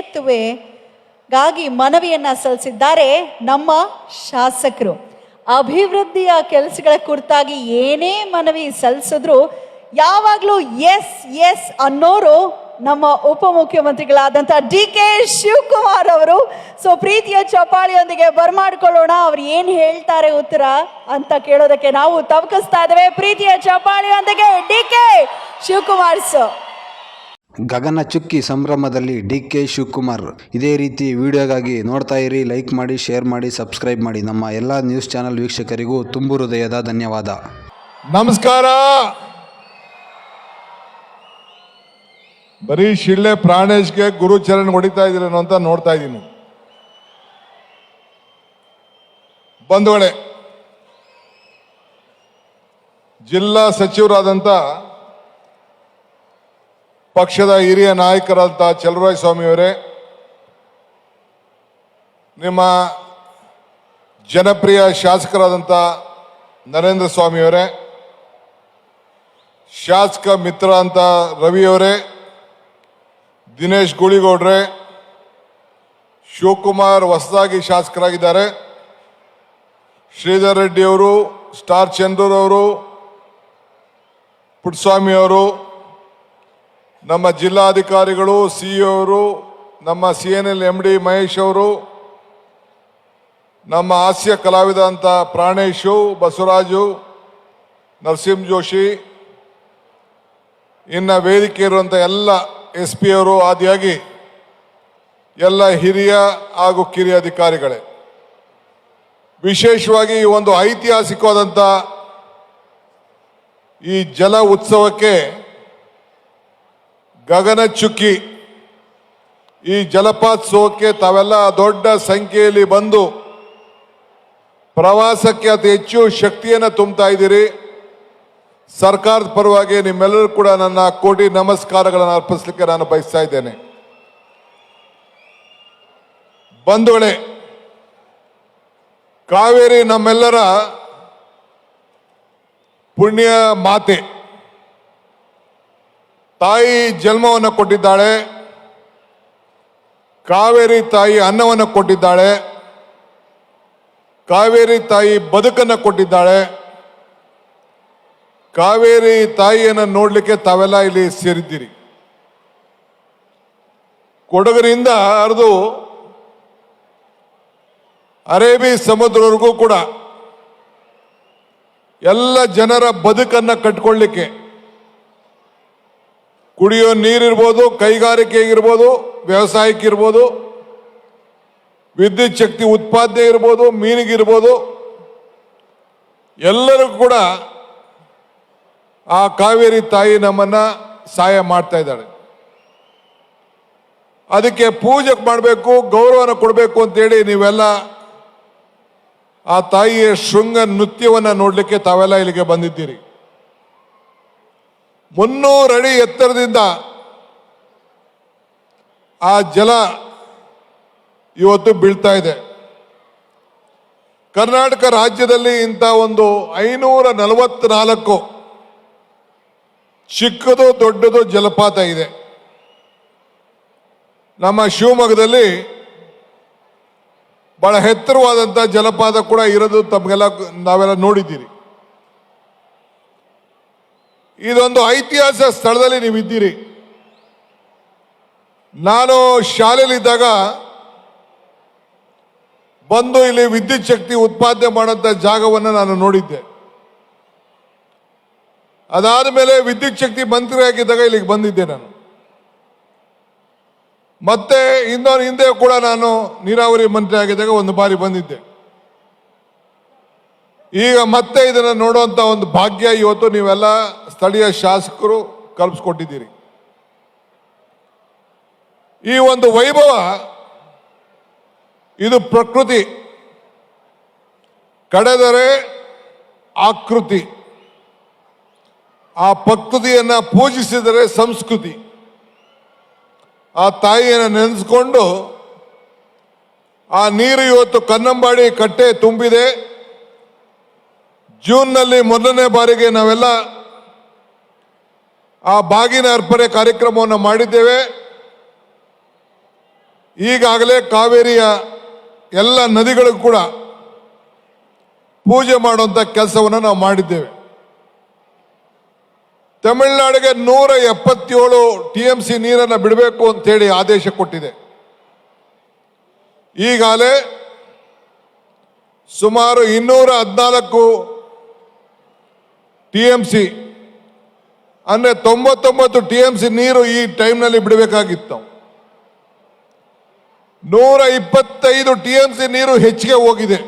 ಸೇತುವೆಗಾಗಿ ಮನವಿಯನ್ನ ಸಲ್ಲಿಸಿದ್ದಾರೆ ನಮ್ಮ ಶಾಸಕರು. ಅಭಿವೃದ್ಧಿಯ ಕೆಲಸಗಳ ಕುರಿತಾಗಿ ಏನೇ ಮನವಿ ಸಲ್ಲಿಸಿದ್ರು ಯಾವಾಗಲೂ ಎಸ್ ಎಸ್ ಅನ್ನೋರು ನಮ್ಮ ಉಪಮುಖ್ಯಮಂತ್ರಿಗಳಾದಂಥ DK ಶಿವಕುಮಾರ್ ಅವರು. ಸೊ ಪ್ರೀತಿಯ ಚಪ್ಪಾಳಿಯೊಂದಿಗೆ ಬರ್ಮಾಡ್ಕೊಳ್ಳೋಣ, ಅವ್ರು ಏನು ಹೇಳ್ತಾರೆ ಉತ್ತರ ಅಂತ ಕೇಳೋದಕ್ಕೆ ನಾವು ತವಕಿಸ್ತಾ ಇದ್ದೇವೆ. ಪ್ರೀತಿಯ ಚಪ್ಪಾಳಿಯೊಂದಿಗೆ DK ಶಿವಕುಮಾರ್ ಸರ್. ಗಗನ ಚುಕ್ಕಿ ಸಂಭ್ರಮದಲ್ಲಿ DK ಶಿವಕುಮಾರ್. ಇದೇ ರೀತಿ ವಿಡಿಯೋಗಾಗಿ ನೋಡ್ತಾ ಇರಿ. ಲೈಕ್ ಮಾಡಿ, ಶೇರ್ ಮಾಡಿ, ಸಬ್ಸ್ಕ್ರೈಬ್ ಮಾಡಿ. ನಮ್ಮ ಎಲ್ಲ ನ್ಯೂಸ್ ಚಾನೆಲ್ ವೀಕ್ಷಕರಿಗೂ ತುಂಬು ಹೃದಯದ ಧನ್ಯವಾದ. ನಮಸ್ಕಾರ. ಬರೀ ಶಿಳ್ಳೆ ಪ್ರಾಣೇಶ್ಗೆ ಗುರುಚರಣ್ ಹೊಡಿತಾ ಇದ್ದೀರೇನೋ ಅಂತ ನೋಡ್ತಾ ಇದ್ದೀನಿ. ಬಂಧುಗಳೇ, ಜಿಲ್ಲಾ ಸಚಿವರಾದಂಥ ಪಕ್ಷದ ಹಿರಿಯ ನಾಯಕರಾದಂಥ ಚಲುವರಾಯ ಸ್ವಾಮಿಯವರೇ, ನಿಮ್ಮ ಜನಪ್ರಿಯ ಶಾಸಕರಾದಂಥ ನರೇಂದ್ರ ಸ್ವಾಮಿಯವರೇ, ಶಾಸಕ ಮಿತ್ರ ಅಂತ ರವಿಯವರೇ, ದಿನೇಶ್ ಗುಳಿಗೌಡ್ರೆ, ಶಿವಕುಮಾರ್ ಹೊಸದಾಗಿ ಶಾಸಕರಾಗಿದ್ದಾರೆ, ಶ್ರೀಧರ್ ರೆಡ್ಡಿ ಅವರು, ಸ್ಟಾರ್ ಚಂದ್ರರವರು, ಪುಟ್ಟಸ್ವಾಮಿ ಅವರು, ನಮ್ಮ ಜಿಲ್ಲಾಧಿಕಾರಿಗಳು, CEO ಅವರು, ನಮ್ಮ CNL MD ಮಹೇಶ್ ಅವರು, ನಮ್ಮ ಹಾಸ್ಯ ಕಲಾವಿದ ಅಂತ ಪ್ರಾಣೇಶು, ಬಸವರಾಜು, ನರಸಿಂಹ ಜೋಶಿ, ಇನ್ನು ವೇದಿಕೆ ಇರುವಂಥ ಎಲ್ಲ SP ಅವರು ಆದಿಯಾಗಿ ಎಲ್ಲ ಹಿರಿಯ ಹಾಗೂ ಕಿರಿಯ ಅಧಿಕಾರಿಗಳೇ, ವಿಶೇಷವಾಗಿ ಈ ಒಂದು ಐತಿಹಾಸಿಕವಾದಂಥ ಈ ಜಲ ಉತ್ಸವಕ್ಕೆ ಗಗನಚುಕ್ಕಿ ಈ ಜಲಪಾತೋತ್ಸವಕ್ಕೆ ತಾವೆಲ್ಲ ದೊಡ್ಡ ಸಂಖ್ಯೆಯಲ್ಲಿ ಬಂದು ಪ್ರವಾಸಕ್ಕೆ ಅತಿ ಹೆಚ್ಚು ಶಕ್ತಿಯನ್ನು ತುಂಬುತ್ತಾ ಇದ್ದೀರಿ. ಸರ್ಕಾರದ ಪರವಾಗಿ ನಿಮ್ಮೆಲ್ಲರೂ ಕೂಡ ನನ್ನ ಕೋಟಿ ನಮಸ್ಕಾರಗಳನ್ನು ಅರ್ಪಿಸಲಿಕ್ಕೆ ನಾನು ಬಯಸ್ತಾ ಇದ್ದೇನೆ. ಬಂಧುಗಳೇ, ಕಾವೇರಿ ನಮ್ಮೆಲ್ಲರ ಪುಣ್ಯ ಮಾತೆ. ತಾಯಿ ಜನ್ಮವನ್ನು ಕೊಟ್ಟಿದ್ದಾಳೆ, ಕಾವೇರಿ ತಾಯಿ ಅನ್ನವನ್ನು ಕೊಟ್ಟಿದ್ದಾಳೆ, ಕಾವೇರಿ ತಾಯಿ ಬದುಕನ್ನು ಕೊಟ್ಟಿದ್ದಾಳೆ. ಕಾವೇರಿ ತಾಯಿಯನ್ನು ನೋಡಲಿಕ್ಕೆ ತಾವೆಲ್ಲ ಇಲ್ಲಿ ಸೇರಿದ್ದೀರಿ. ಕೊಡಗರಿಂದ ಹರಿದು ಅರೇಬಿ ಸಮುದ್ರವರೆಗೂ ಕೂಡ ಎಲ್ಲ ಜನರ ಬದುಕನ್ನು ಕಟ್ಕೊಳ್ಳಿಕ್ಕೆ, ಕುಡಿಯೋ ನೀರಿರ್ಬೋದು, ಕೈಗಾರಿಕೆಗಿರ್ಬೋದು, ವ್ಯವಸಾಯಕ್ಕಿರ್ಬೋದು, ವಿದ್ಯುತ್ ಶಕ್ತಿ ಉತ್ಪಾದನೆ ಇರ್ಬೋದು, ಮೀನಿಗಿರ್ಬೋದು, ಎಲ್ಲರಿಗೂ ಕೂಡ ಆ ಕಾವೇರಿ ತಾಯಿ ನಮ್ಮನ್ನ ಸಹಾಯ ಮಾಡ್ತಾ ಇದ್ದಾಳೆ. ಅದಕ್ಕೆ ಪೂಜೆ ಮಾಡಬೇಕು, ಗೌರವನ ಕೊಡಬೇಕು ಅಂತೇಳಿ ನೀವೆಲ್ಲ ಆ ತಾಯಿಯ ಶೃಂಗ ನೃತ್ಯವನ್ನು ನೋಡಲಿಕ್ಕೆ ತಾವೆಲ್ಲ ಇಲ್ಲಿಗೆ ಬಂದಿದ್ದೀರಿ. 300 ಅಡಿ ಎತ್ತರದಿಂದ ಆ ಜಲ ಇವತ್ತು ಬೀಳ್ತಾ ಇದೆ. ಕರ್ನಾಟಕ ರಾಜ್ಯದಲ್ಲಿ ಇಂಥ ಒಂದು 544 ಚಿಕ್ಕದು ದೊಡ್ಡದು ಜಲಪಾತ ಇದೆ. ನಮ್ಮ ಶಿವಮೊಗ್ಗದಲ್ಲಿ ಬಹಳ ಎತ್ತರವಾದಂಥ ಜಲಪಾತ ಕೂಡ ಇರೋದು ತಮಗೆಲ್ಲ ನಾವೆಲ್ಲ ನೋಡಿದ್ದೀರಿ. ಇದೊಂದು ಐತಿಹಾಸಿಕ ಸ್ಥಳದಲ್ಲಿ ನೀವಿದ್ದೀರಿ. ನಾನು ಶಾಲೆಯಲ್ಲಿದ್ದಾಗ ಬಂದು ಇಲ್ಲಿ ವಿದ್ಯುತ್ ಶಕ್ತಿ ಉತ್ಪಾದನೆ ಮಾಡುವಂಥ ಜಾಗವನ್ನು ನಾನು ನೋಡಿದ್ದೆ. ಅದಾದ ಮೇಲೆ ವಿದ್ಯುತ್ ಶಕ್ತಿ ಮಂತ್ರಿ ಆಗಿದ್ದಾಗ ಇಲ್ಲಿಗೆ ಬಂದಿದ್ದೆ ನಾನು. ಮತ್ತೆ ಹಿಂದೆ ಕೂಡ ನಾನು ನೀರಾವರಿ ಮಂತ್ರಿ ಆಗಿದ್ದಾಗ ಒಂದು ಬಾರಿ ಬಂದಿದ್ದೆ. ಈಗ ಮತ್ತೆ ಇದನ್ನು ನೋಡುವಂಥ ಒಂದು ಭಾಗ್ಯ ಇವತ್ತು ನೀವೆಲ್ಲ ಸ್ಥಳೀಯ ಶಾಸಕರು ಕಲ್ಪಿಸ್ಕೊಟ್ಟಿದ್ದೀರಿ. ಈ ಒಂದು ವೈಭವ, ಇದು ಪ್ರಕೃತಿ ಕಡೆದರೆ ಆಕೃತಿ, ಆ ಪ್ರಕೃತಿಯನ್ನು ಪೂಜಿಸಿದರೆ ಸಂಸ್ಕೃತಿ. ಆ ತಾಯಿಯನ್ನು ನೆನೆಸ್ಕೊಂಡು ಆ ನೀರು ಇವತ್ತು ಕನ್ನಂಬಾಡಿ ಕಟ್ಟೆ ತುಂಬಿದೆ. ಜೂನ್ನಲ್ಲಿ ಮೊದಲನೇ ಬಾರಿಗೆ ನಾವೆಲ್ಲ ಆ ಬಾಗಿನ ಅರ್ಪಣೆ ಕಾರ್ಯಕ್ರಮವನ್ನು ಮಾಡಿದ್ದೇವೆ. ಈಗಾಗಲೇ ಕಾವೇರಿಯ ಎಲ್ಲ ನದಿಗಳಿಗೂ ಕೂಡ ಪೂಜೆ ಮಾಡುವಂಥ ಕೆಲಸವನ್ನು ನಾವು ಮಾಡಿದ್ದೇವೆ. ತಮಿಳುನಾಡಿಗೆ 177 TMC ನೀರನ್ನು ಬಿಡಬೇಕು ಅಂತೇಳಿ ಆದೇಶ ಕೊಟ್ಟಿದೆ. ಈಗಾಗಲೇ ಸುಮಾರು 214 TMC ಅಂದರೆ 99 TMC ನೀರು ಈ ಟೈಮ್ನಲ್ಲಿ ಬಿಡಬೇಕಾಗಿತ್ತು. 125 TMC ನೀರು ಹೆಚ್ಚಿಗೆ ಹೋಗಿದೆ.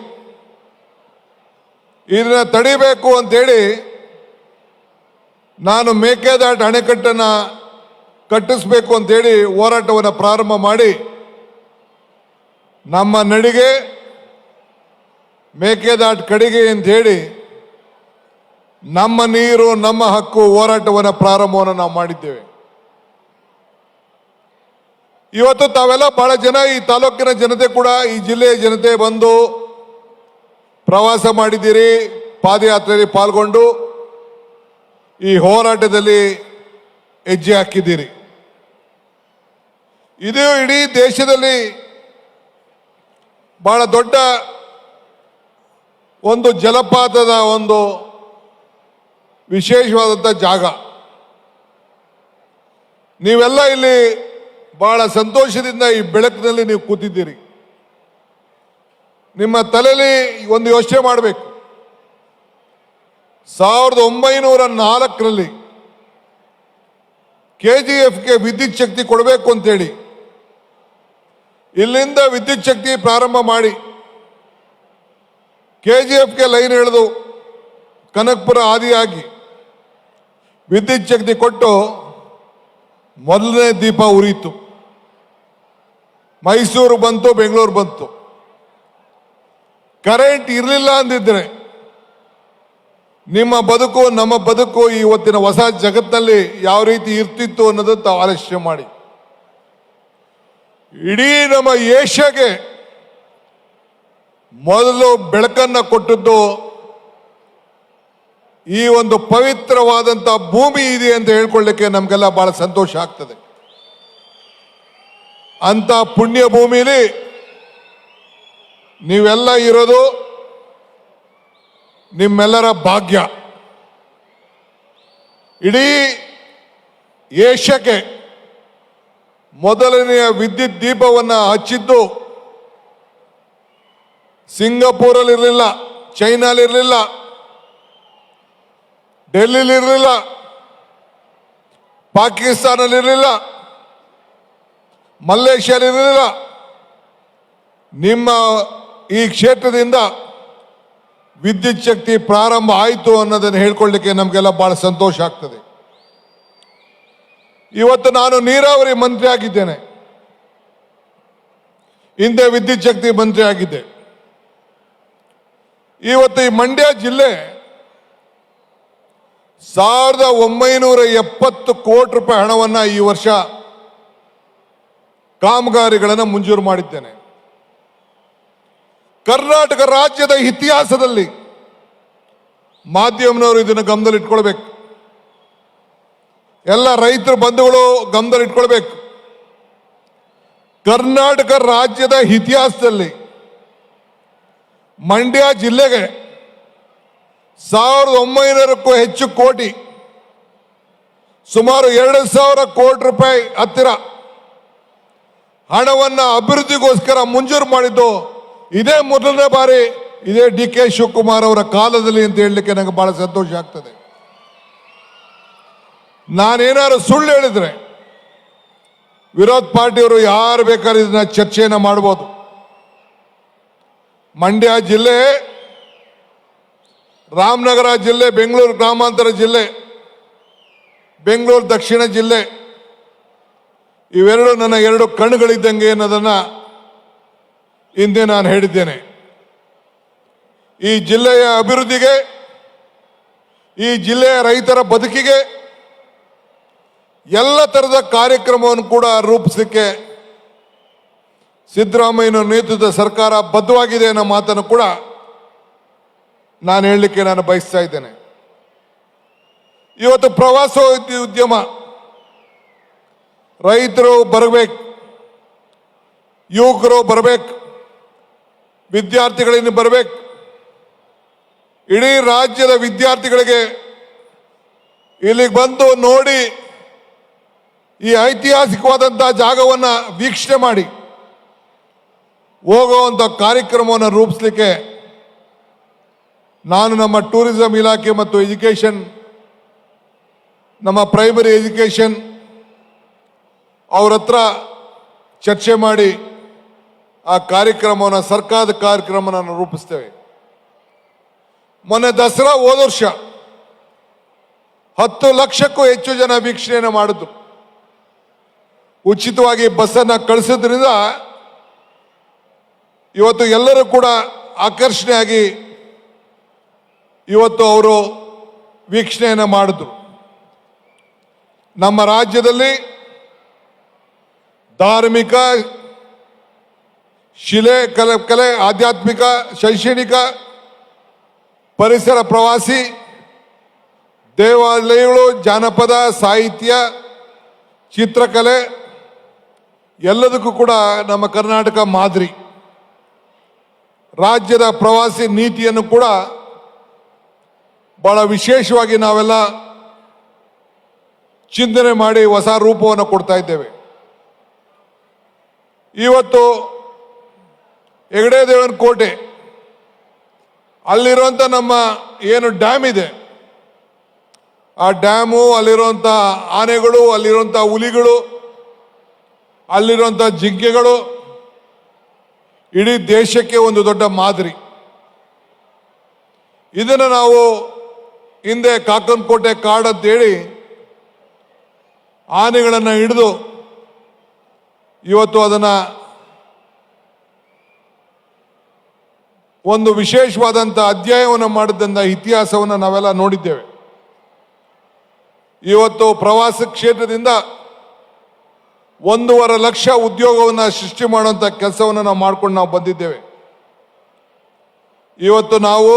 ಇದನ್ನ ತಡಿಬೇಕು ಅಂತೇಳಿ ನಾನು ಮೇಕೆದಾಟು ಅಣೆಕಟ್ಟನ್ನು ಕಟ್ಟಿಸ್ಬೇಕು ಅಂತೇಳಿ ಹೋರಾಟವನ್ನು ಪ್ರಾರಂಭ ಮಾಡಿ ನಮ್ಮ ನಡಿಗೆ ಮೇಕೆದಾಟು ಕಡೆಗೆ ಅಂತ ಹೇಳಿ ನಮ್ಮ ನೀರು ನಮ್ಮ ಹಕ್ಕು ಹೋರಾಟವನ್ನು ಪ್ರಾರಂಭವನ್ನು ನಾವು ಮಾಡಿದ್ದೇವೆ. ಇವತ್ತು ತಾವೆಲ್ಲ ಬಹಳ ಜನ ಈ ತಾಲೂಕಿನ ಜನತೆ ಕೂಡ ಈ ಜಿಲ್ಲೆಯ ಜನತೆ ಬಂದು ಪ್ರವಾಸ ಮಾಡಿದ್ದೀರಿ, ಪಾದಯಾತ್ರೆಯಲ್ಲಿ ಪಾಲ್ಗೊಂಡು ಈ ಹೋರಾಟದಲ್ಲಿ ಹೆಜ್ಜೆ ಹಾಕಿದ್ದೀರಿ. ಇದು ಇಡೀ ದೇಶದಲ್ಲಿ ಬಹಳ ದೊಡ್ಡ ಒಂದು ಜಲಪಾತದ ಒಂದು ವಿಶೇಷವಾದಂಥ ಜಾಗ. ನೀವೆಲ್ಲ ಇಲ್ಲಿ ಬಹಳ ಸಂತೋಷದಿಂದ ಈ ಬೆಳಕಿನಲ್ಲಿ ನೀವು ಕೂತಿದ್ದೀರಿ. ನಿಮ್ಮ ತಲೆಯಲ್ಲಿ ಒಂದು ಯೋಚನೆ ಮಾಡಬೇಕು. 1904ರಲ್ಲಿ KGFಗೆ ವಿದ್ಯುತ್ ಶಕ್ತಿ ಕೊಡಬೇಕು ಅಂತೇಳಿ ಇಲ್ಲಿಂದ ವಿದ್ಯುತ್ ಶಕ್ತಿ ಪ್ರಾರಂಭ ಮಾಡಿ KGFಗೆ ಲೈನ್ ಎಳೆದು ಕನಕಪುರ ಆದಿಯಾಗಿ ವಿದ್ಯುತ್ ಶಕ್ತಿ ಕೊಟ್ಟು ಮೊದಲನೇ ದೀಪ ಉರಿಯಿತು. ಮೈಸೂರು ಬಂತು, ಬೆಂಗಳೂರು ಬಂತು. ಕರೆಂಟ್ ಇರಲಿಲ್ಲ ಅಂದಿದ್ರೆ ನಿಮ್ಮ ಬದುಕು ನಮ್ಮ ಬದುಕು ಇವತ್ತಿನ ಹೊಸ ಜಗತ್ತಿನಲ್ಲಿ ಯಾವ ರೀತಿ ಇರ್ತಿತ್ತು ಅನ್ನೋದನ್ನು ತಾವು ಆಲೋಚನೆ ಮಾಡಿ. ಇಡೀ ನಮ್ಮ ಏಷ್ಯಾಗೆ ಮೊದಲು ಬೆಳಕನ್ನು ಕೊಟ್ಟದ್ದು ಈ ಒಂದು ಪವಿತ್ರವಾದಂಥ ಭೂಮಿ ಇದೆ ಅಂತ ಹೇಳ್ಕೊಳ್ಳಿಕ್ಕೆ ನಮಗೆಲ್ಲ ಬಹಳ ಸಂತೋಷ ಆಗ್ತದೆ. ಅಂತ ಪುಣ್ಯ ಭೂಮಿಲಿ ನೀವೆಲ್ಲ ಇರೋದು ನಿಮ್ಮೆಲ್ಲರ ಭಾಗ್ಯ. ಇಡೀ ಏಷ್ಯಾಕ್ಕೆ ಮೊದಲನೆಯ ವಿದ್ಯುತ್ ದೀಪವನ್ನು ಹಚ್ಚಿದ್ದು ಸಿಂಗಾಪುರಲ್ಲಿರಲಿಲ್ಲ, ಚೈನಾಲಿರಲಿಲ್ಲ, ಡೆಲ್ಲಿಲಿರಲಿಲ್ಲ, ಪಾಕಿಸ್ತಾನಲ್ಲಿರಲಿಲ್ಲ, ಮಲೇಷ್ಯಾಲಿರಲಿಲ್ಲ. ನಿಮ್ಮ ಈ ಕ್ಷೇತ್ರದಿಂದ ವಿದ್ಯುತ್ ಶಕ್ತಿ ಪ್ರಾರಂಭ ಆಯಿತು ಅನ್ನೋದನ್ನು ಹೇಳ್ಕೊಳ್ಳಿಕ್ಕೆ ನಮಗೆಲ್ಲ ಬಹಳ ಸಂತೋಷ ಆಗ್ತದೆ. ಇವತ್ತು ನಾನು ನೀರಾವರಿ ಮಂತ್ರಿ ಆಗಿದ್ದೇನೆ, ಹಿಂದೆ ವಿದ್ಯುತ್ ಶಕ್ತಿ ಮಂತ್ರಿ ಆಗಿದ್ದೆ. ಇವತ್ತು ಈ ಮಂಡ್ಯ ಜಿಲ್ಲೆ 1970 ಕೋಟಿ ರೂಪಾಯಿ ಹಣವನ್ನು ಈ ವರ್ಷ ಕಾಮಗಾರಿಗಳನ್ನು ಮಂಜೂರು ಮಾಡಿದ್ದೇನೆ. ಕರ್ನಾಟಕ ರಾಜ್ಯದ ಇತಿಹಾಸದಲ್ಲಿ ಮಾಧ್ಯಮದವರು ಇದನ್ನು ಗಮನದಲ್ಲಿಟ್ಕೊಳ್ಬೇಕು. ಎಲ್ಲ ರೈತರ ಬಂಧುಗಳು ಗಮನದಲ್ಲಿಟ್ಕೊಳ್ಬೇಕು. ಕರ್ನಾಟಕ ರಾಜ್ಯದ ಇತಿಹಾಸದಲ್ಲಿ ಮಂಡ್ಯ ಜಿಲ್ಲೆಗೆ 1900ಕ್ಕೂ ಹೆಚ್ಚು ಕೋಟಿ, ಸುಮಾರು 2000 ಕೋಟಿ ರೂಪಾಯಿ ಹತ್ತಿರ ಹಣವನ್ನು ಅಭಿವೃದ್ಧಿಗೋಸ್ಕರ ಮಂಜೂರು ಮಾಡಿದ್ದು ಇದೇ ಮೊದಲನೇ ಬಾರಿ, ಇದೇ DK ಶಿವಕುಮಾರ್ ಅವರ ಕಾಲದಲ್ಲಿ ಅಂತ ಹೇಳಲಿಕ್ಕೆ ನನಗೆ ಬಹಳ ಸಂತೋಷ ಆಗ್ತದೆ. ನಾನೇನಾದ್ರು ಸುಳ್ಳು ಹೇಳಿದ್ರೆ ವಿರೋಧ ಪಾರ್ಟಿಯವರು ಯಾರು ಬೇಕಾದ್ರೆ ಇದನ್ನ ಚರ್ಚೆಯನ್ನು ಮಾಡ್ಬೋದು. ಮಂಡ್ಯ ಜಿಲ್ಲೆ, ರಾಮನಗರ ಜಿಲ್ಲೆ, ಬೆಂಗಳೂರು ಗ್ರಾಮಾಂತರ ಜಿಲ್ಲೆ, ಬೆಂಗಳೂರು ದಕ್ಷಿಣ ಜಿಲ್ಲೆ ಇವೆರಡು ನನ್ನ ಎರಡು ಕಣ್ಣುಗಳಿದ್ದಂಗೆ ಅನ್ನೋದನ್ನ ಹಿಂದೆ ನಾನು ಹೇಳಿದ್ದೇನೆ. ಈ ಜಿಲ್ಲೆಯ ಅಭಿವೃದ್ಧಿಗೆ, ಈ ಜಿಲ್ಲೆಯ ರೈತರ ಬದುಕಿಗೆ ಎಲ್ಲ ತರದ ಕಾರ್ಯಕ್ರಮವನ್ನು ಕೂಡ ರೂಪಿಸಲಿಕ್ಕೆ ಸಿದ್ದರಾಮಯ್ಯನ ನೇತೃತ್ವದ ಸರ್ಕಾರ ಬದ್ಧವಾಗಿದೆ ಅನ್ನೋ ಮಾತನ್ನು ಕೂಡ ನಾನು ಹೇಳಲಿಕ್ಕೆ ನಾನು ಬಯಸ್ತಾ ಇದ್ದೇನೆ. ಇವತ್ತು ಪ್ರವಾಸೋದ್ಯಮ ರೈತರು ಬರಬೇಕು, ಯುವಕರು ಬರಬೇಕು, ವಿದ್ಯಾರ್ಥಿಗಳಿಂದ ಬರಬೇಕು. ಇಡೀ ರಾಜ್ಯದ ವಿದ್ಯಾರ್ಥಿಗಳಿಗೆ ಇಲ್ಲಿಗೆ ಬಂದು ನೋಡಿ ಈ ಐತಿಹಾಸಿಕವಾದಂತಹ ಜಾಗವನ್ನು ವೀಕ್ಷಣೆ ಮಾಡಿ ಹೋಗುವಂಥ ಕಾರ್ಯಕ್ರಮವನ್ನು ರೂಪಿಸಲಿಕ್ಕೆ ನಾನು ನಮ್ಮ ಟೂರಿಸಂ ಇಲಾಖೆ ಮತ್ತು ಎಜುಕೇಷನ್, ನಮ್ಮ ಪ್ರೈಮರಿ ಎಜುಕೇಷನ್ ಅವ್ರ ಹತ್ರ ಚರ್ಚೆ ಮಾಡಿ ಆ ಕಾರ್ಯಕ್ರಮವನ್ನು, ಸರ್ಕಾರದ ಕಾರ್ಯಕ್ರಮವನ್ನು ರೂಪಿಸ್ತೇವೆ. ಮೊನ್ನೆ ದಸರಾ ಹೋದ ವರ್ಷ 10 ಲಕ್ಷಕ್ಕೂ ಹೆಚ್ಚು ಜನ ವೀಕ್ಷಣೆಯನ್ನು ಮಾಡಿದ್ರು. ಉಚಿತವಾಗಿ ಬಸ್ಸನ್ನು ಕಳಿಸೋದ್ರಿಂದ ಇವತ್ತು ಎಲ್ಲರೂ ಕೂಡ ಆಕರ್ಷಣೆಯಾಗಿ ಇವತ್ತು ಅವರು ವೀಕ್ಷಣೆಯನ್ನು ಮಾಡಿದ್ರು. ನಮ್ಮ ರಾಜ್ಯದಲ್ಲಿ ಧಾರ್ಮಿಕ, ಕಲೆ, ಆಧ್ಯಾತ್ಮಿಕ, ಶೈಕ್ಷಣಿಕ, ಪರಿಸರ, ಪ್ರವಾಸಿ, ದೇವಾಲಯಗಳು, ಜಾನಪದ, ಸಾಹಿತ್ಯ, ಚಿತ್ರಕಲೆ ಎಲ್ಲದಕ್ಕೂ ಕೂಡ ನಮ್ಮ ಕರ್ನಾಟಕ ಮಾದರಿ. ರಾಜ್ಯದ ಪ್ರವಾಸಿ ನೀತಿಯನ್ನು ಕೂಡ ಬಹಳ ವಿಶೇಷವಾಗಿ ನಾವೆಲ್ಲ ಚಿಂತನೆ ಮಾಡಿ ಹೊಸ ರೂಪವನ್ನು ಕೊಡ್ತಾ ಇದ್ದೇವೆ. ಇವತ್ತು ಹೆಗಡೆ ದೇವನ ಕೋಟೆ ಅಲ್ಲಿರುವಂಥ ನಮ್ಮ ಏನು ಡ್ಯಾಮ್ ಇದೆ, ಆ ಡ್ಯಾಮು, ಅಲ್ಲಿರುವಂಥ ಆನೆಗಳು, ಅಲ್ಲಿರುವಂಥ ಹುಲಿಗಳು, ಅಲ್ಲಿರುವಂಥ ಜಿಂಕೆಗಳು ಇಡೀ ದೇಶಕ್ಕೆ ಒಂದು ದೊಡ್ಡ ಮಾದರಿ. ಇದನ್ನು ನಾವು ಹಿಂದೆ ಕಾಕನಕೋಟೆ ಕಾಡು ಅಂತೇಳಿ ಆನೆಗಳನ್ನು ಹಿಡಿದು ಇವತ್ತು ಅದನ್ನು ಒಂದು ವಿಶೇಷವಾದಂಥ ಅಧ್ಯಾಯವನ್ನು ಮಾಡಿದಂಥ ಇತಿಹಾಸವನ್ನು ನಾವೆಲ್ಲ ನೋಡಿದ್ದೇವೆ. ಇವತ್ತು ಪ್ರವಾಸ ಕ್ಷೇತ್ರದಿಂದ 1.5 ಲಕ್ಷ ಉದ್ಯೋಗವನ್ನು ಸೃಷ್ಟಿ ಮಾಡುವಂಥ ಕೆಲಸವನ್ನು ನಾವು ಮಾಡ್ಕೊಂಡು ನಾವು ಬಂದಿದ್ದೇವೆ. ಇವತ್ತು ನಾವು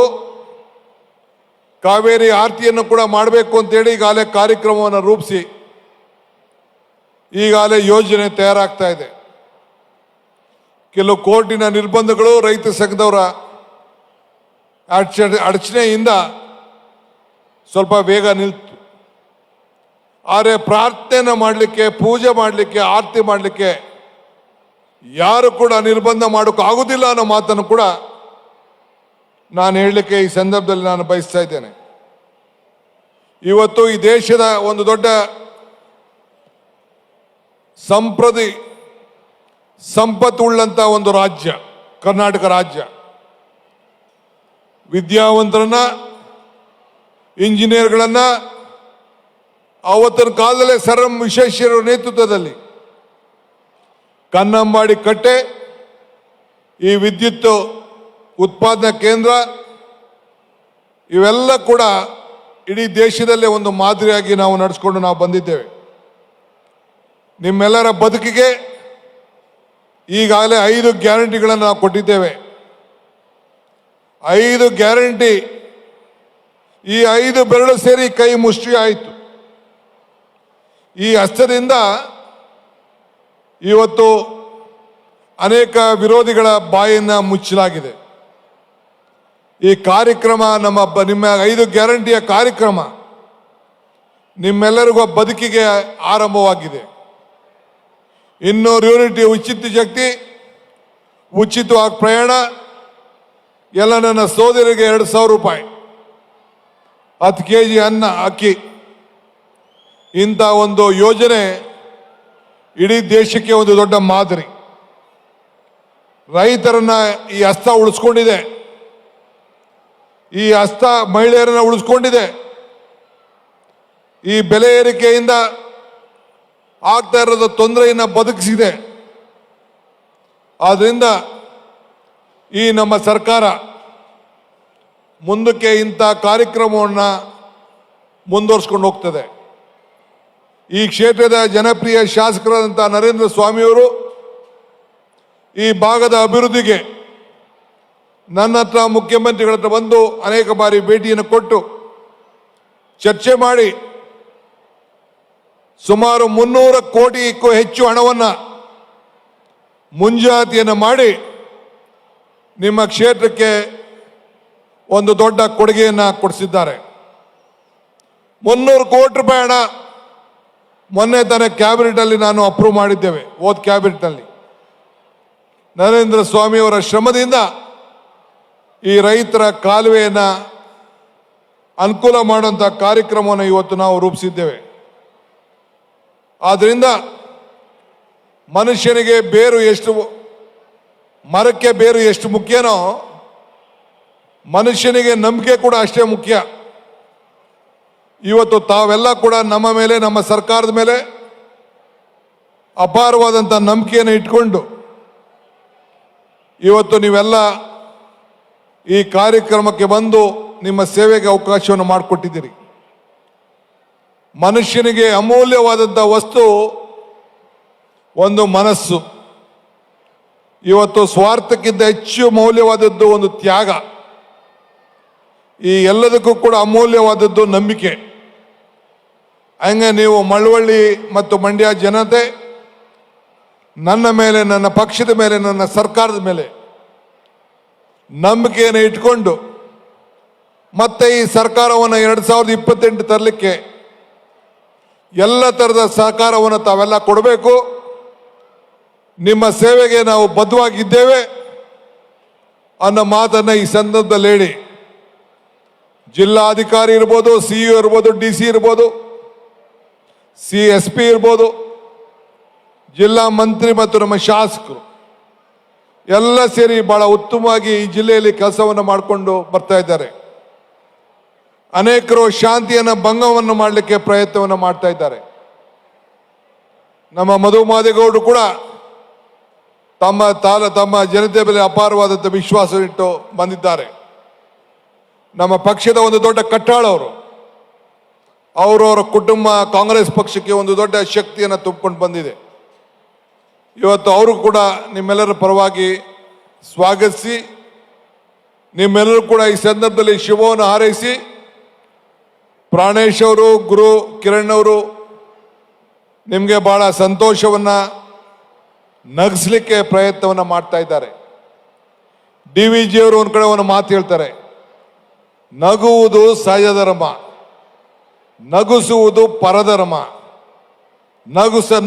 ಕಾವೇರಿ ಆರತಿಯನ್ನು ಕೂಡ ಮಾಡಬೇಕು ಅಂತೇಳಿ ಈಗಾಗಲೇ ಕಾರ್ಯಕ್ರಮವನ್ನು ರೂಪಿಸಿ ಈಗಾಗಲೇ ಯೋಜನೆ ತಯಾರಾಗ್ತಾ ಇದೆ. ಕೆಲವು ಕೋರ್ಟಿನ ನಿರ್ಬಂಧಗಳು, ರೈತ ಸಂಘದವರ ಅಡಚಣೆಯಿಂದ ಸ್ವಲ್ಪ ಬೇಗ ನಿಲ್ತು. ಆದರೆ ಪ್ರಾರ್ಥನೆಯನ್ನು ಮಾಡಲಿಕ್ಕೆ, ಪೂಜೆ ಮಾಡಲಿಕ್ಕೆ, ಆರತಿ ಮಾಡಲಿಕ್ಕೆ ಯಾರು ಕೂಡ ನಿರ್ಬಂಧ ಮಾಡೋಕ್ಕಾಗೋದಿಲ್ಲ ಅನ್ನೋ ಮಾತನ್ನು ಕೂಡ ನಾನು ಹೇಳಲಿಕ್ಕೆ ಈ ಸಂದರ್ಭದಲ್ಲಿ ನಾನು ಬಯಸ್ತಾ ಇದ್ದೇನೆ. ಇವತ್ತು ಈ ದೇಶದ ಒಂದು ದೊಡ್ಡ ಸಂಪತ್ತುಳ್ಳಂಥ ಒಂದು ರಾಜ್ಯ ಕರ್ನಾಟಕ ರಾಜ್ಯ. ವಿದ್ಯಾವಂತರನ್ನ, ಇಂಜಿನಿಯರ್ಗಳನ್ನ ಅವತ್ತಿನ ಕಾಲದಲ್ಲೇ ಸರ್ ಎಂ ವಿಶ್ವೇಶ್ವರಯ್ಯ ನೇತೃತ್ವದಲ್ಲಿ ಕನ್ನಂಬಾಡಿ ಕಟ್ಟೆ, ಈ ವಿದ್ಯುತ್ ಉತ್ಪಾದನಾ ಕೇಂದ್ರ ಇವೆಲ್ಲ ಕೂಡ ಇಡೀ ದೇಶದಲ್ಲೇ ಒಂದು ಮಾದರಿಯಾಗಿ ನಾವು ನಡೆಸ್ಕೊಂಡು ನಾವು ಬಂದಿದ್ದೇವೆ. ನಿಮ್ಮೆಲ್ಲರ ಬದುಕಿಗೆ ಈಗಾಗಲೇ 5 ಗ್ಯಾರಂಟಿಗಳನ್ನು ನಾವು ಕೊಟ್ಟಿದ್ದೇವೆ. 5 ಗ್ಯಾರಂಟಿ, ಈ 5 ಬೆರಳು ಸೇರಿ ಕೈ ಮುಷ್ಟಿ ಆಯಿತು. ಈ ಹಸ್ತದಿಂದ ಇವತ್ತು ಅನೇಕ ವಿರೋಧಿಗಳ ಬಾಯನ್ನು ಮುಚ್ಚಲಾಗಿದೆ. ಈ ಕಾರ್ಯಕ್ರಮ ನಿಮ್ಮ 5 ಗ್ಯಾರಂಟಿಯ ಕಾರ್ಯಕ್ರಮ ನಿಮ್ಮೆಲ್ಲರಿಗೂ ಬದುಕಿಗೆ ಆರಂಭವಾಗಿದೆ. 200 ಯೂನಿಟ್ ಉಚಿತ ಶಕ್ತಿ, ಉಚಿತವಾಗಿ ಪ್ರಯಾಣ, ಎಲ್ಲ ನನ್ನ ಸೋದರಿಗೆ 2,000 ರೂಪಾಯಿ, 10 kg ಅನ್ನ, ಅಕ್ಕಿ, ಇಂಥ ಒಂದು ಯೋಜನೆ ಇಡೀ ದೇಶಕ್ಕೆ ಒಂದು ದೊಡ್ಡ ಮಾದರಿ. ರೈತರನ್ನ ಈ ಹಸ್ತ ಉಳಿಸ್ಕೊಂಡಿದೆ, ಈ ಹಸ್ತ ಮಹಿಳೆಯರನ್ನ ಉಳಿಸ್ಕೊಂಡಿದೆ. ಈ ಬೆಲೆ ಏರಿಕೆಯಿಂದ ಆಗ್ತಾ ಇರೋದ ತೊಂದರೆಯನ್ನು ಬದುಕಿಸಿದೆ. ಆದ್ರಿಂದ ಈ ನಮ್ಮ ಸರ್ಕಾರ ಮುಂದಕ್ಕೆ ಇಂಥ ಕಾರ್ಯಕ್ರಮವನ್ನು ಮುಂದುವರಿಸ್ಕೊಂಡು ಹೋಗ್ತದೆ. ಈ ಕ್ಷೇತ್ರದ ಜನಪ್ರಿಯ ಶಾಸಕರಾದಂಥ ನರೇಂದ್ರ ಸ್ವಾಮಿಯವರು ಈ ಭಾಗದ ಅಭಿವೃದ್ಧಿಗೆ ನನ್ನ ಹತ್ರ, ಮುಖ್ಯಮಂತ್ರಿಗಳ ಹತ್ರ ಬಂದು ಅನೇಕ ಬಾರಿ ಭೇಟಿಯನ್ನು ಕೊಟ್ಟು ಚರ್ಚೆ ಮಾಡಿ ಸುಮಾರು 300 ಕೋಟಿಗೂ ಹೆಚ್ಚು ಹಣವನ್ನು ಮುಂಜಾತಿಯನ್ನು ಮಾಡಿ ನಿಮ್ಮ ಕ್ಷೇತ್ರಕ್ಕೆ ಒಂದು ದೊಡ್ಡ ಕೊಡುಗೆಯನ್ನು ಕೊಡಿಸಿದ್ದಾರೆ. 300 ಕೋಟಿ ರೂಪಾಯಿ ಹಣ ಮೊನ್ನೆ ತಾನೇ ಕ್ಯಾಬಿನೆಟ್ನಲ್ಲಿ ನಾನು ಅಪ್ರೂವ್ ಮಾಡಿದ್ದೇವೆ. ಕ್ಯಾಬಿನೆಟ್ನಲ್ಲಿ ನರೇಂದ್ರ ಸ್ವಾಮಿ ಅವರ ಶ್ರಮದಿಂದ ಈ ರೈತರ ಕಾಲುವೆಯನ್ನು ಅನುಕೂಲ ಮಾಡುವಂಥ ಕಾರ್ಯಕ್ರಮವನ್ನು ಇವತ್ತು ನಾವು ರೂಪಿಸಿದ್ದೇವೆ. ಆದ್ದರಿಂದ ಮನುಷ್ಯನಿಗೆ ಮರಕ್ಕೆ ಬೇರು ಎಷ್ಟು ಮುಖ್ಯನೋ ಮನುಷ್ಯನಿಗೆ ನಂಬಿಕೆ ಕೂಡ ಅಷ್ಟೇ ಮುಖ್ಯ. ಇವತ್ತು ತಾವೆಲ್ಲ ಕೂಡ ನಮ್ಮ ಮೇಲೆ, ನಮ್ಮ ಸರ್ಕಾರದ ಮೇಲೆ ಅಪಾರವಾದಂಥ ನಂಬಿಕೆಯನ್ನು ಇಟ್ಕೊಂಡು ಇವತ್ತು ನೀವೆಲ್ಲ ಈ ಕಾರ್ಯಕ್ರಮಕ್ಕೆ ಬಂದು ನಿಮ್ಮ ಸೇವೆಗೆ ಅವಕಾಶವನ್ನು ಮಾಡಿಕೊಟ್ಟಿದ್ದೀರಿ. ಮನುಷ್ಯನಿಗೆ ಅಮೂಲ್ಯವಾದಂಥ ವಸ್ತು ಒಂದು ಮನಸ್ಸು. ಇವತ್ತು ಸ್ವಾರ್ಥಕ್ಕಿಂತ ಹೆಚ್ಚು ಮೌಲ್ಯವಾದದ್ದು ಒಂದು ತ್ಯಾಗ. ಈ ಎಲ್ಲದಕ್ಕೂ ಕೂಡ ಅಮೂಲ್ಯವಾದದ್ದು ನಂಬಿಕೆ. ಹಂಗೆ ನೀವು ಮಳವಳ್ಳಿ ಮತ್ತು ಮಂಡ್ಯ ಜನತೆ ನನ್ನ ಮೇಲೆ, ನನ್ನ ಪಕ್ಷದ ಮೇಲೆ, ನನ್ನ ಸರ್ಕಾರದ ಮೇಲೆ ನಂಬಿಕೆಯನ್ನು ಇಟ್ಕೊಂಡು ಮತ್ತೆ ಈ ಸರ್ಕಾರವನ್ನು 2028 ತರಲಿಕ್ಕೆ ಎಲ್ಲ ಥರದ ಸಹಕಾರವನ್ನು ತಾವೆಲ್ಲ ಕೊಡಬೇಕು. ನಿಮ್ಮ ಸೇವೆಗೆ ನಾವು ಬದ್ಧವಾಗಿದ್ದೇವೆ ಅನ್ನೋ ಮಾತನ್ನು ಈ ಸಂದರ್ಭದಲ್ಲಿ ಹೇಳಿ, ಜಿಲ್ಲಾಧಿಕಾರಿ ಇರ್ಬೋದು, ಸಿಇಒ ಇರ್ಬೋದು, DC ಇರ್ಬೋದು, SP ಇರ್ಬೋದು, ಜಿಲ್ಲಾ ಮಂತ್ರಿ ಮತ್ತು ನಮ್ಮ ಶಾಸಕರು ಎಲ್ಲ ಸೇರಿ ಬಹಳ ಉತ್ತಮವಾಗಿ ಈ ಜಿಲ್ಲೆಯಲ್ಲಿ ಕೆಲಸವನ್ನು ಮಾಡಿಕೊಂಡು ಬರ್ತಾ ಇದ್ದಾರೆ. ಅನೇಕರು ಶಾಂತಿಯನ್ನು ಭಂಗವನ್ನು ಮಾಡಲಿಕ್ಕೆ ಪ್ರಯತ್ನವನ್ನು ಮಾಡ್ತಾ ಇದ್ದಾರೆ. ನಮ್ಮ ಮಧು ಮಾದೇಗೌಡರು ಕೂಡ ತಮ್ಮ ಜನತೆ ಮೇಲೆ ಅಪಾರವಾದಂಥ ವಿಶ್ವಾಸವಿಟ್ಟು ಬಂದಿದ್ದಾರೆ. ನಮ್ಮ ಪಕ್ಷದ ಒಂದು ದೊಡ್ಡ ಕಟ್ಟಾಳವರು, ಅವರವರ ಕುಟುಂಬ ಕಾಂಗ್ರೆಸ್ ಪಕ್ಷಕ್ಕೆ ಒಂದು ದೊಡ್ಡ ಶಕ್ತಿಯನ್ನು ತುಂಬಿಕೊಂಡು ಬಂದಿದೆ. ಇವತ್ತು ಅವರು ಕೂಡ ನಿಮ್ಮೆಲ್ಲರ ಪರವಾಗಿ ಸ್ವಾಗತಿಸಿ, ನಿಮ್ಮೆಲ್ಲರೂ ಕೂಡ ಈ ಸಂದರ್ಭದಲ್ಲಿ ಶುಭವನ್ನು ಹಾರೈಸಿ, ಪ್ರಾಣೇಶ್ ಅವರು, ಗುರು ಕಿರಣ್ ಅವರು ನಿಮಗೆ ಬಹಳ ಸಂತೋಷವನ್ನು ನಗಿಸ್ಲಿಕ್ಕೆ ಪ್ರಯತ್ನವನ್ನು ಮಾಡ್ತಾ ಇದ್ದಾರೆ. DVG ಅವರು ಒಂದು ಕಡೆ ಒಂದು ಮಾತು ಹೇಳ್ತಾರೆ, ನಗುವುದು ಸಹಜ ಧರ್ಮ, ನಗುಸುವುದು ಪರಧರ್ಮ,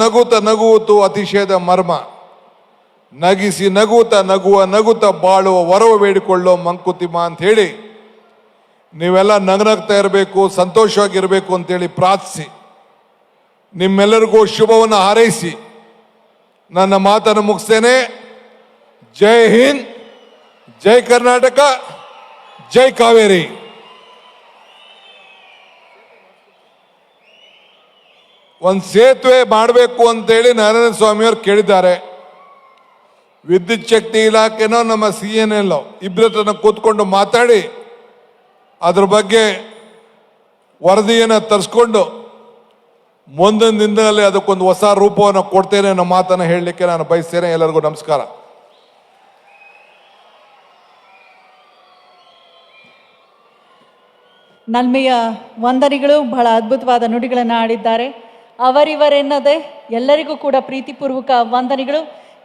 ನಗುತ ನಗುವುದು ಅತಿಶಯದ ಮರ್ಮ, ನಗಿಸಿ ನಗುತ್ತ ಬಾಳುವ ವರವ ಬೇಡಿಕೊಳ್ಳೋ ಮಂಕುತಿಮ್ಮ ಅಂತ ಹೇಳಿ ನೀವೆಲ್ಲ ನಗನಗ್ತಾ ಇರಬೇಕು, ಸಂತೋಷವಾಗಿರಬೇಕು ಅಂತೇಳಿ ಪ್ರಾರ್ಥಿಸಿ, ನಿಮ್ಮೆಲ್ಲರಿಗೂ ಶುಭವನ್ನು ಹಾರೈಸಿ ನನ್ನ ಮಾತನ್ನು ಮುಗಿಸ್ತೇನೆ. ಜೈ ಹಿಂದ್, ಜೈ ಕರ್ನಾಟಕ, ಜೈ ಕಾವೇರಿ. ಒಂದು ಸೇತುವೆ ಮಾಡಬೇಕು ಅಂತೇಳಿ ನಾರಾಯಣ ಸ್ವಾಮಿಯವರು ಕೇಳಿದ್ದಾರೆ. ವಿದ್ಯುತ್ ಶಕ್ತಿ ಇಲಾಖೆನೋ ನಮ್ಮ CNL ಇಬ್ಬರನ್ನ ಕೂತ್ಕೊಂಡು ಮಾತಾಡಿ ಅದ್ರ ಬಗ್ಗೆ ವರದಿಯನ್ನು ತರಿಸ್ಕೊಂಡು ಮುಂದಿನ ದಿನದಲ್ಲಿ ಅದಕ್ಕೊಂದು ಹೊಸ ರೂಪವನ್ನು ಕೊಡ್ತೇನೆ ಅನ್ನೋ ಮಾತನ್ನು ಹೇಳಲಿಕ್ಕೆ ನಾನು ಬಯಸ್ತೇನೆ. ಎಲ್ಲರಿಗೂ ನಮಸ್ಕಾರ. ನಲ್ಮೆಯ ವಂದನೆಗಳು. ಬಹಳ ಅದ್ಭುತವಾದ ನುಡಿಗಳನ್ನು ಆಡಿದ್ದಾರೆ. ಅವರಿವರೆನ್ನದೆ ಎಲ್ಲರಿಗೂ ಕೂಡ ಪ್ರೀತಿಪೂರ್ವಕ ವಂದನೆಗಳು.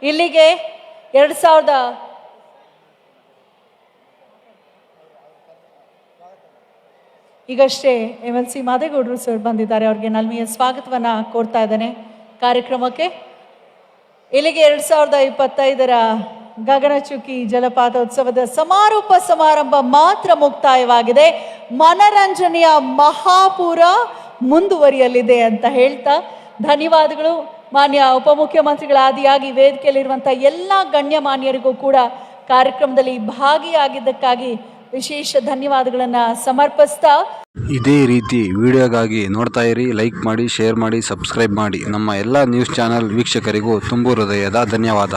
ಇಲ್ಲಿಗೆ 2000 ಈಗಷ್ಟೇ MLC ಮಾದೇಗೌಡರು ಸರ್ ಬಂದಿದ್ದಾರೆ. ಅವ್ರಿಗೆ ನಲ್ಮೆಯ ಸ್ವಾಗತವನ್ನ ಕೋರ್ತಾ ಇದ್ದೇನೆ ಕಾರ್ಯಕ್ರಮಕ್ಕೆ. ಇಲ್ಲಿಗೆ 2025 ಗಗನಚುಕ್ಕಿ ಜಲಪಾತೋತ್ಸವದ ಸಮಾರೋಪ ಸಮಾರಂಭ ಮಾತ್ರ ಮುಕ್ತಾಯವಾಗಿದೆ. ಮನರಂಜನೆಯ ಮಹಾಪೂರ ಮುಂದುವರಿಯಲಿದೆ ಅಂತ ಹೇಳ್ತಾ ಧನ್ಯವಾದಗಳು. ಮಾನ್ಯ ಉಪಮುಖ್ಯಮಂತ್ರಿಗಳ ಆದಿಯಾಗಿ ವೇದಿಕೆಯಲ್ಲಿರುವಂಥ ಎಲ್ಲ ಗಣ್ಯಮಾನ್ಯರಿಗೂ ಕೂಡ ಕಾರ್ಯಕ್ರಮದಲ್ಲಿ ಭಾಗಿಯಾಗಿದ್ದಕ್ಕಾಗಿ ವಿಶೇಷ ಧನ್ಯವಾದಗಳನ್ನು ಸಮರ್ಪಿಸ್ತಾ, ಇದೇ ರೀತಿ ವಿಡಿಯೋಗಾಗಿ ನೋಡ್ತಾ ಇರಿ. ಲೈಕ್ ಮಾಡಿ, ಶೇರ್ ಮಾಡಿ, ಸಬ್ಸ್ಕ್ರೈಬ್ ಮಾಡಿ. ನಮ್ಮ ಎಲ್ಲ ನ್ಯೂಸ್ ಚಾನೆಲ್ ವೀಕ್ಷಕರಿಗೂ ತುಂಬು ಹೃದಯದ ಧನ್ಯವಾದ.